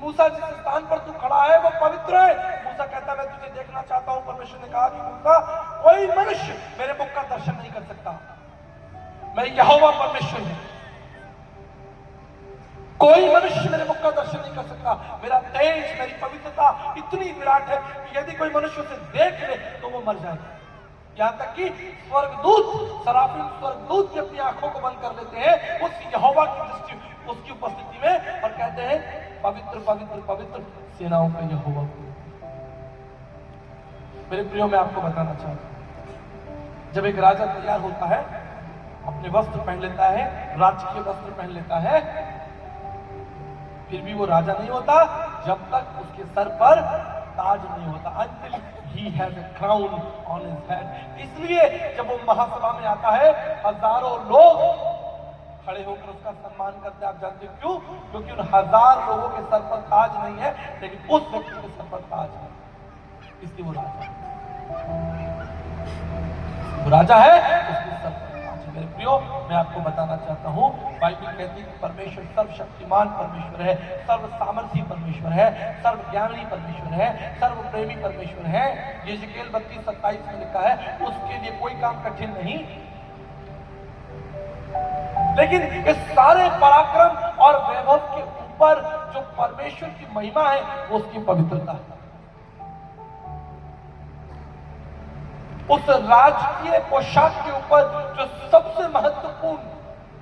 मूसा जिस स्थान पर तू खड़ा है वो पवित्र है। मूसा कहता मैं तुझे देखना चाहता हूं। परमेश्वर ने कहा कि मूसा कोई मनुष्य मेरे मुख का दर्शन नहीं कर सकता, मैं यहोवा परमेश्वर हूं। कोई मनुष्य मेरे मुख का दर्शन नहीं कर सकता। मेरा तेज, मेरी पवित्रता इतनी विराट है कि यदि कोई मनुष्य उसे देख ले तो वो मर जाएगा। यहां तक कि स्वर्गदूत, सराफीम स्वर्गदूत भी अपनी आंखों को बंद कर लेते हैं उस यहोवा की दृष्टि, उसकी उपस्थिति में, और कहते हैं पवित्र पवित्र पवित्र सेनाओं का यहोवा। मेरे प्रियो, मैं आपको बताना चाहता हूं, जब एक राजा तैयार होता है, अपने वस्त्र पहन लेता है, राजकीय वस्त्र पहन लेता है, फिर भी वो राजा नहीं होता जब तक उसके सर पर ताज नहीं होता। Until he has a crown on his head। इसलिए जब वो महासभा में आता है, हजारों लोग खड़े होकर उसका सम्मान करते हैं। आप जानते हैं क्यों? क्योंकि उन हजार लोगों के सर पर ताज नहीं है, लेकिन उस व्यक्ति के सर पर ताज है, इसलिए वो राजा है। वो राजा है, उसके सर पर ताज है। मेरे प्रियो, मैं आपको बताना चाहता हूं, बाइबल कहती है कि परमेश्वर सर्वशक्तिमान परमेश्वर है, सर्व सामर्थी परमेश्वर है, सर्व ज्ञानी परमेश्वर है, सर्व प्रेमी परमेश्वर है। यहेजकेल 32:27 में लिखा है उसके लिए कोई काम कठिन नहीं। लेकिन इस सारे पराक्रम और वैभव के ऊपर जो परमेश्वर की महिमा है वो उसकी पवित्रता है। उस राजकीय पोशाक के ऊपर जो सबसे महत्वपूर्ण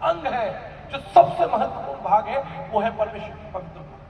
अंग है, जो सबसे महत्वपूर्ण भाग है, वो है परमेश्वर की पवित्रता।